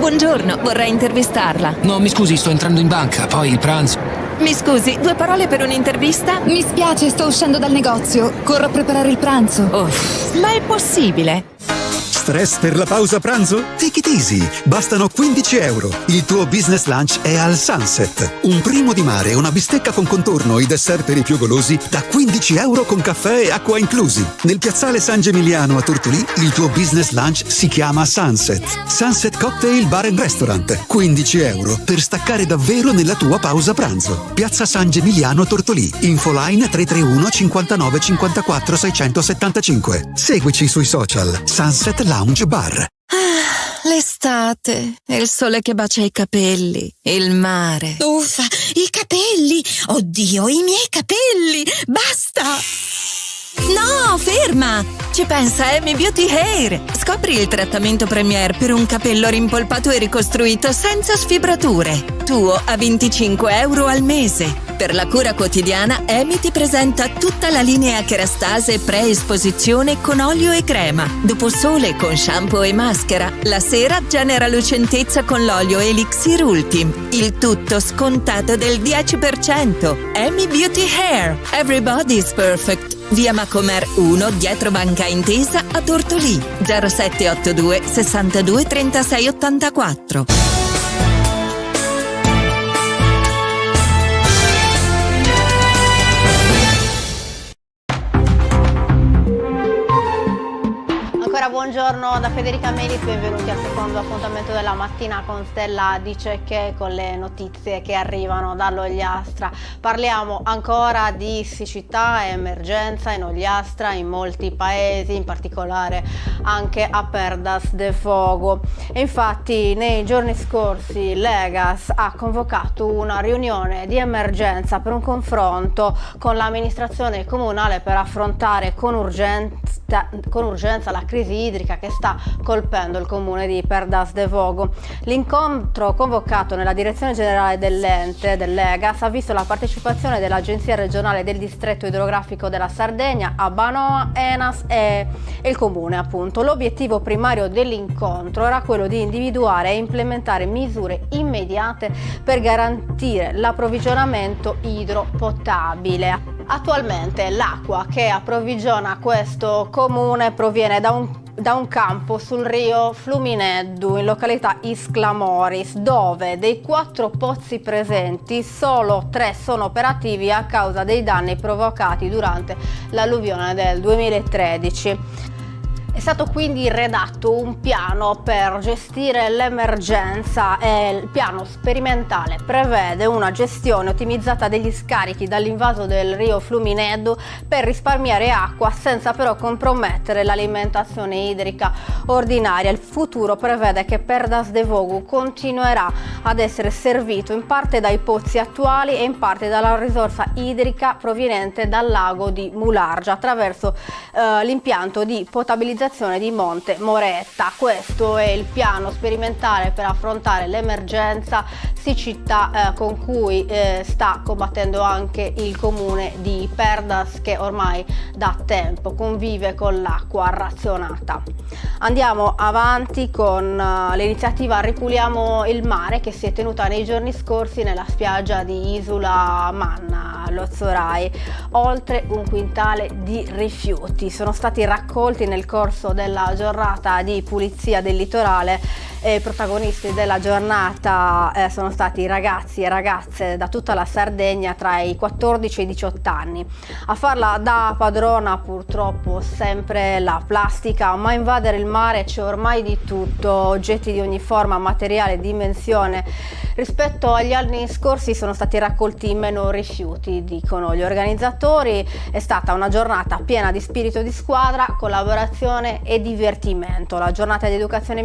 Buongiorno, vorrei intervistarla. No, mi scusi, sto entrando in banca, poi il pranzo. Mi scusi, 2 parole per un'intervista? Mi spiace, sto uscendo dal negozio. Corro a preparare il pranzo. Ma è possibile? Stress per la pausa pranzo? Take it easy, bastano 15 euro. Il tuo business lunch è al Sunset. Un primo di mare, una bistecca con contorno, i dessert per i più golosi da 15 euro con caffè e acqua inclusi. Nel piazzale San Gemigliano a Tortolì, il tuo business lunch si chiama Sunset. Sunset Cocktail Bar and Restaurant. 15 euro per staccare davvero nella tua pausa pranzo. Piazza San Gemigliano a Tortolì. Infoline 331 59 54 675. Seguici sui social. Sunset Lounge Bar. L'estate, il sole che bacia i capelli, il mare. Uffa, i capelli! Oddio, i miei capelli! Basta! No, ferma! Ci pensa Amy Beauty Hair. Scopri il trattamento Premier per un capello rimpolpato e ricostruito senza sfibrature. Tuo a 25 euro al mese. Per la cura quotidiana, Amy ti presenta tutta la linea Kerastase pre-esposizione con olio e crema. Dopo sole con shampoo e maschera. La sera genera lucentezza con l'olio Elixir Ultim. Il tutto scontato del 10%. Amy Beauty Hair. Everybody's perfect. Via Macomer 1, dietro Banca Intesa a Tortolì. 0782 62 36 84. Buongiorno da Federica Melis, benvenuti al secondo appuntamento della mattina con Stella Dice Che, con le notizie che arrivano dall'Ogliastra. Parliamo ancora di siccità e emergenza in Ogliastra, in molti paesi, in particolare anche a Perdas de Fogo. E infatti nei giorni scorsi l'Egas ha convocato una riunione di emergenza per un confronto con l'amministrazione comunale per affrontare con urgenza la crisi idrica che sta colpendo il comune di Perdas de Fogo. L'incontro convocato nella direzione generale dell'ente dell'Egas ha visto la partecipazione dell'Agenzia regionale del distretto idrografico della Sardegna, Abbanoa, Enas e il comune appunto. L'obiettivo primario dell'incontro era quello di individuare e implementare misure immediate per garantire l'approvvigionamento idropotabile. Attualmente l'acqua che approvvigiona questo comune proviene da un campo sul rio Flumineddu in località Iscla Moris, dove dei 4 pozzi presenti solo 3 sono operativi a causa dei danni provocati durante l'alluvione del 2013. È stato quindi redatto un piano per gestire l'emergenza e il piano sperimentale prevede una gestione ottimizzata degli scarichi dall'invaso del rio Flumineddu per risparmiare acqua senza però compromettere l'alimentazione idrica ordinaria. Il futuro prevede che Perdas de Fogo continuerà ad essere servito in parte dai pozzi attuali e in parte dalla risorsa idrica proveniente dal lago di Mulargia attraverso l'impianto di potabilizzazione di Monte Moretta. Questo è il piano sperimentale per affrontare l'emergenza siccità con cui sta combattendo anche il comune di Perdas, che ormai da tempo convive con l'acqua razionata. Andiamo avanti con l'iniziativa Ripuliamo il mare, che si è tenuta nei giorni scorsi nella spiaggia di Isula Manna, Lozzorai. Oltre 1 quintale di rifiuti sono stati raccolti nel corso della giornata di pulizia del litorale. Protagonisti della giornata sono stati ragazzi e ragazze da tutta la Sardegna tra i 14 e i 18 anni. A farla da padrona purtroppo sempre la plastica, ma a invadere il mare c'è ormai di tutto, oggetti di ogni forma, materiale e dimensione. Rispetto agli anni scorsi sono stati raccolti meno rifiuti, dicono gli organizzatori. È stata una giornata piena di spirito di squadra, collaborazione e divertimento. La giornata di educazione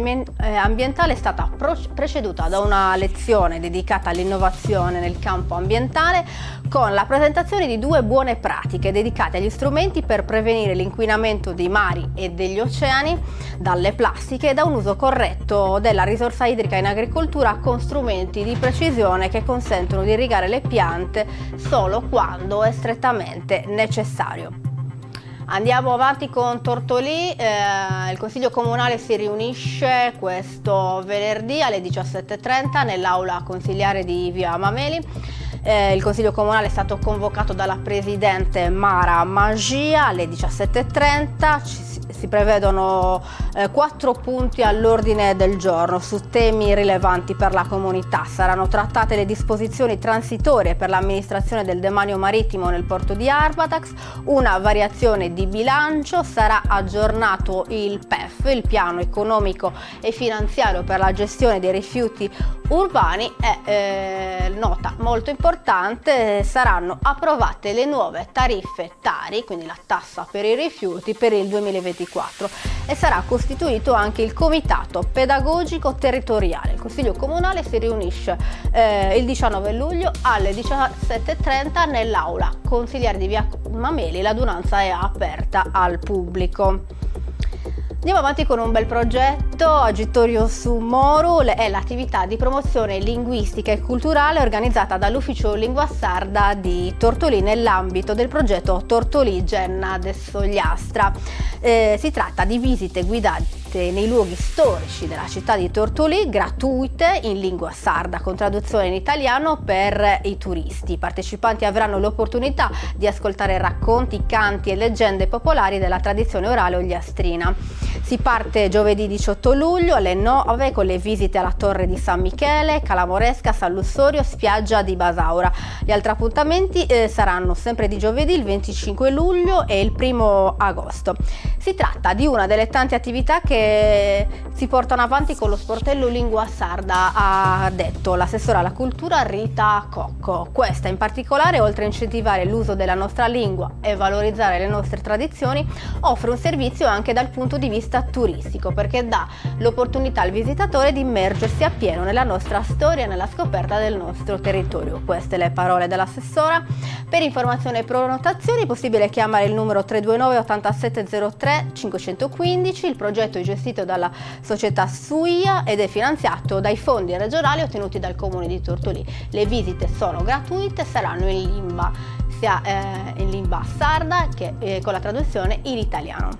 ambientale è stata preceduta da una lezione dedicata all'innovazione nel campo ambientale, con la presentazione di 2 buone pratiche dedicate agli strumenti per prevenire l'inquinamento dei mari e degli oceani dalle plastiche e da un uso corretto della risorsa idrica in agricoltura con strumenti di precisione che consentono di irrigare le piante solo quando è strettamente necessario. Andiamo avanti con Tortolì, il Consiglio Comunale si riunisce questo venerdì alle 17:30 nell'aula consiliare di via Mameli. Il Consiglio Comunale è stato convocato dalla Presidente Mara Magia alle 17:30. Si prevedono 4 punti all'ordine del giorno su temi rilevanti per la comunità. Saranno trattate le disposizioni transitorie per l'amministrazione del demanio marittimo nel porto di Arbatax, una variazione di bilancio, sarà aggiornato il PEF, il piano economico e finanziario per la gestione dei rifiuti urbani e nota molto importante, saranno approvate le nuove tariffe Tari, quindi la tassa per i rifiuti per il 2024, e sarà costituito anche il Comitato Pedagogico Territoriale. Il Consiglio Comunale si riunisce il 19 luglio alle 17:30 nell'aula consiliare di via Mameli. L'adunanza è aperta al pubblico. Andiamo avanti con un bel progetto. Agitorio su Moru è l'attività di promozione linguistica e culturale organizzata dall'Ufficio Lingua Sarda di Tortolì nell'ambito del progetto Tortolì Genna de Sogliastra. Si tratta di visite guidate nei luoghi storici della città di Tortolì, gratuite in lingua sarda con traduzione in italiano per i turisti. I partecipanti avranno l'opportunità di ascoltare racconti, canti e leggende popolari della tradizione orale ogliastrina. Si parte giovedì 18 luglio alle 9 con le visite alla Torre di San Michele, Calamoresca, San Lussorio, spiaggia di Basaura. Gli altri appuntamenti saranno sempre di giovedì il 25 luglio e il 1 agosto. Si tratta di una delle tante attività che si portano avanti con lo sportello Lingua Sarda, ha detto l'assessora alla cultura Rita Cocco. Questa in particolare, oltre a incentivare l'uso della nostra lingua e valorizzare le nostre tradizioni, offre un servizio anche dal punto di vista turistico, perché dà l'opportunità al visitatore di immergersi appieno nella nostra storia e nella scoperta del nostro territorio. Queste le parole dell'assessora. Per informazioni e prenotazioni è possibile chiamare il numero 329 8703 515. Il progetto è gestito dalla società SUIA ed è finanziato dai fondi regionali ottenuti dal comune di Tortolì. Le visite sono gratuite, saranno in lingua sia in lingua sarda che con la traduzione in italiano.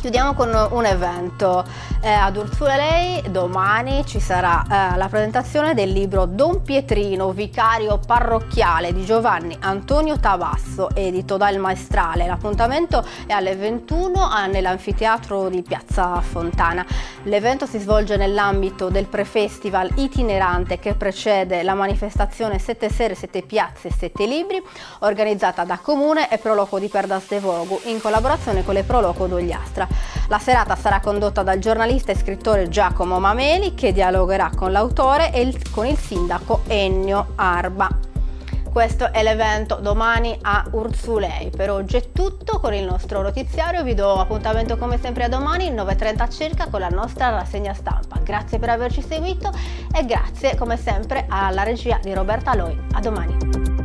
Chiudiamo con un evento ad Urzulei. Domani ci sarà la presentazione del libro Don Pietrino, vicario parrocchiale di Giovanni Antonio Tavasso, edito dal Maestrale. L'appuntamento è alle 21 nell'anfiteatro di Piazza Fontana. L'evento si svolge nell'ambito del pre-festival itinerante che precede la manifestazione 7 sere, 7 piazze, 7 libri, organizzata da Comune e Proloco di Perdas de Vogu in collaborazione con le Proloco d'Ogliastra. La serata sarà condotta dal giornalista e scrittore Giacomo Mameli, che dialogherà con l'autore e con il sindaco Ennio Arba. Questo è l'evento domani a Urzulei. Per oggi è tutto con il nostro notiziario. Vi do appuntamento come sempre a domani, 9:30 circa, con la nostra rassegna stampa. Grazie per averci seguito e grazie come sempre alla regia di Roberta Loi. A domani.